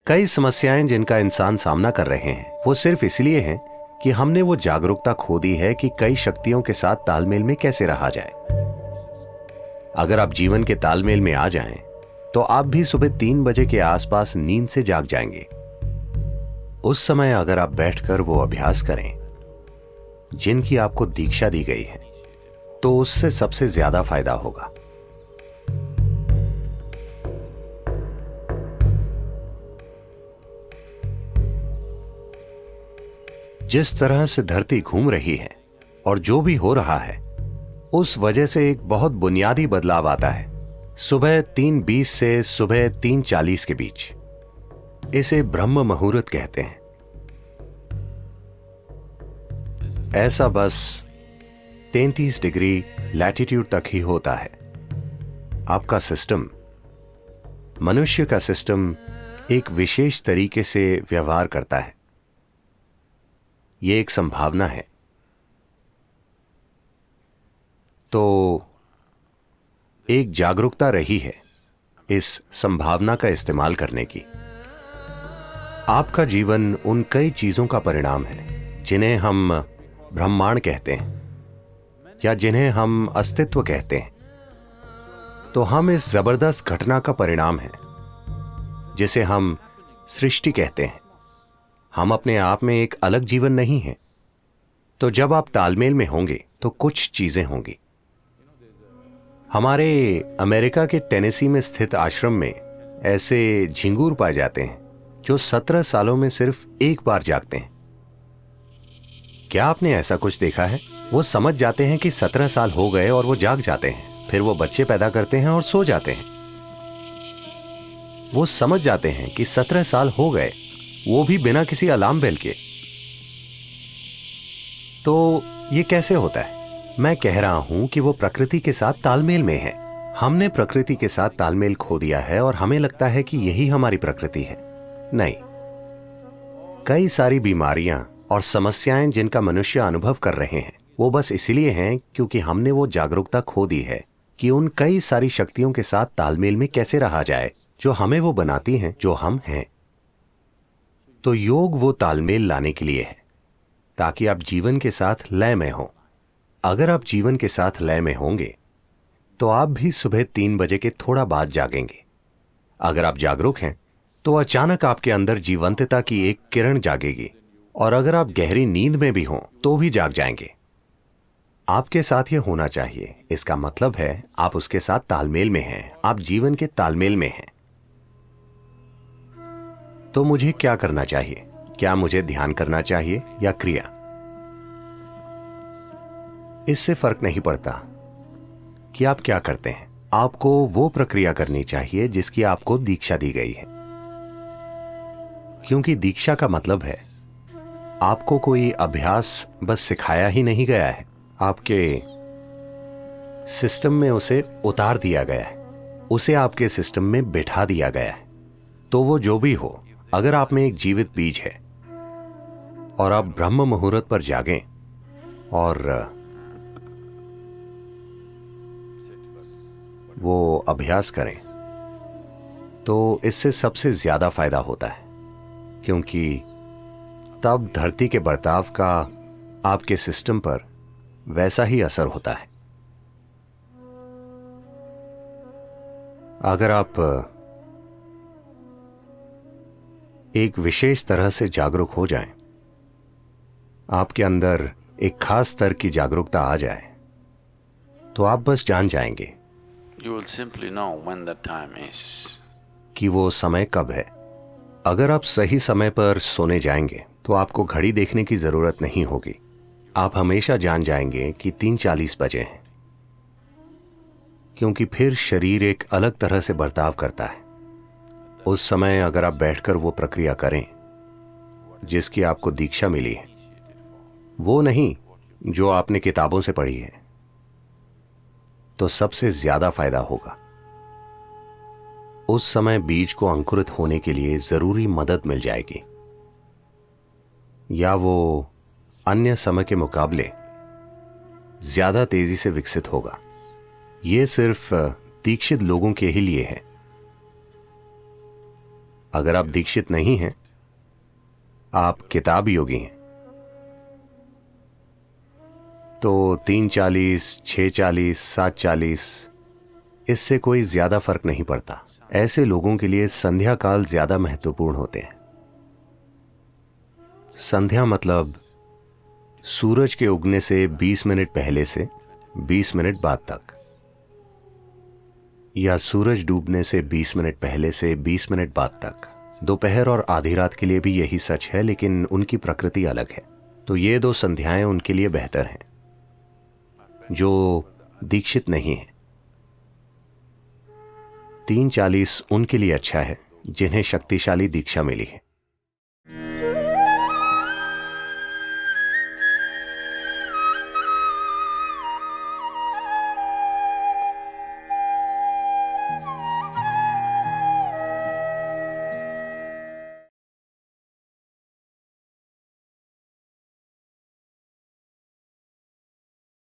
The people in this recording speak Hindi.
कई समस्याएं जिनका इंसान सामना कर रहे हैं वो सिर्फ इसलिए हैं कि हमने वो जागरूकता खो दी है कि कई शक्तियों के साथ तालमेल में कैसे रहा जाए। अगर आप जीवन के तालमेल में आ जाएं, तो आप भी सुबह 3 बजे के आसपास नींद से जाग जाएंगे। उस समय अगर आप बैठकर वो अभ्यास करें जिनकी आपको दीक्षा दी गई है, तो उससे सबसे ज्यादा फायदा होगा। जिस तरह से धरती घूम रही है और जो भी हो रहा है, उस वजह से एक बहुत बुनियादी बदलाव आता है सुबह 3:20 से सुबह 3:40 के बीच। इसे ब्रह्म मुहूर्त कहते हैं। ऐसा बस 33 डिग्री लैटिट्यूड तक ही होता है। आपका सिस्टम, मनुष्य का सिस्टम एक विशेष तरीके से व्यवहार करता है। यह एक संभावना है। तो एक जागरूकता रही है इस संभावना का इस्तेमाल करने की। आपका जीवन उन कई चीजों का परिणाम है जिन्हें हम ब्रह्मांड कहते हैं या जिन्हें हम अस्तित्व कहते हैं। तो हम इस जबरदस्त घटना का परिणाम है जिसे हम सृष्टि कहते हैं। हम अपने आप में एक अलग जीवन नहीं है। तो जब आप तालमेल में होंगे तो कुछ चीजें होंगी। हमारे अमेरिका के टेनेसी में स्थित आश्रम में ऐसे झिंगूर पाए जाते हैं जो 17 सालों में सिर्फ एक बार जागते हैं। क्या आपने ऐसा कुछ देखा है? वो समझ जाते हैं कि 17 साल हो गए और वो जाग जाते हैं। फिर वो बच्चे पैदा करते हैं और सो जाते हैं। वो समझ जाते हैं कि 17 साल हो गए, वो भी बिना किसी अलार्म बेल के। तो ये कैसे होता है? मैं कह रहा हूं कि वो प्रकृति के साथ तालमेल में है। हमने प्रकृति के साथ तालमेल खो दिया है और हमें लगता है कि यही हमारी प्रकृति है। नहीं, कई सारी बीमारियां और समस्याएं जिनका मनुष्य अनुभव कर रहे हैं, वो बस इसलिए हैं क्योंकि हमने वो जागरूकता खो दी है कि उन कई सारी शक्तियों के साथ तालमेल में कैसे रहा जाए जो हमें वो बनाती हैं जो हम हैं। तो योग वो तालमेल लाने के लिए है ताकि आप जीवन के साथ लय में हो। अगर आप जीवन के साथ लय में होंगे तो आप भी सुबह 3 बजे के थोड़ा बाद जागेंगे। अगर आप जागरूक हैं तो अचानक आपके अंदर जीवंतता की एक किरण जागेगी, और अगर आप गहरी नींद में भी हों तो भी जाग जाएंगे। आपके साथ यह होना चाहिए। इसका मतलब है आप उसके साथ तालमेल में हैं, आप जीवन के तालमेल में हैं। तो मुझे क्या करना चाहिए? क्या मुझे ध्यान करना चाहिए या क्रिया? इससे फर्क नहीं पड़ता कि आप क्या करते हैं। आपको वो प्रक्रिया करनी चाहिए जिसकी आपको दीक्षा दी गई है, क्योंकि दीक्षा का मतलब है आपको कोई अभ्यास बस सिखाया ही नहीं गया है, आपके सिस्टम में उसे उतार दिया गया है, उसे आपके सिस्टम में बैठा दिया गया है। तो वो जो भी हो, अगर आप में एक जीवित बीज है और आप ब्रह्म मुहूर्त पर जागें और वो अभ्यास करें, तो इससे सबसे ज्यादा फायदा होता है, क्योंकि तब धरती के बर्ताव का आपके सिस्टम पर वैसा ही असर होता है। अगर आप एक विशेष तरह से जागरूक हो जाएं, आपके अंदर एक खास स्तर की जागरूकता आ जाए, तो आप बस जान जाएंगे You will simply know when the time is. कि वो समय कब है। अगर आप सही समय पर सोने जाएंगे तो आपको घड़ी देखने की जरूरत नहीं होगी। आप हमेशा जान जाएंगे कि 3:40 बजे हैं, क्योंकि फिर शरीर एक अलग तरह से बर्ताव करता है। उस समय अगर आप बैठकर वो प्रक्रिया करें जिसकी आपको दीक्षा मिली है, वो नहीं जो आपने किताबों से पढ़ी है, तो सबसे ज्यादा फायदा होगा। उस समय बीज को अंकुरित होने के लिए जरूरी मदद मिल जाएगी, या वो अन्य समय के मुकाबले ज्यादा तेजी से विकसित होगा। यह सिर्फ दीक्षित लोगों के ही लिए है। अगर आप दीक्षित नहीं हैं, आप किताब योगी हैं, तो 3:40, 6:40, 7:40 इससे कोई ज्यादा फर्क नहीं पड़ता। ऐसे लोगों के लिए संध्या काल ज्यादा महत्वपूर्ण होते हैं। संध्या मतलब सूरज के उगने से 20 मिनट पहले से 20 मिनट बाद तक, या सूरज डूबने से 20 मिनट पहले से 20 मिनट बाद तक। दोपहर और आधी रात के लिए भी यही सच है, लेकिन उनकी प्रकृति अलग है। तो ये 2 संध्याएं उनके लिए बेहतर हैं जो दीक्षित नहीं हैं। 3:40 उनके लिए अच्छा है जिन्हें शक्तिशाली दीक्षा मिली है।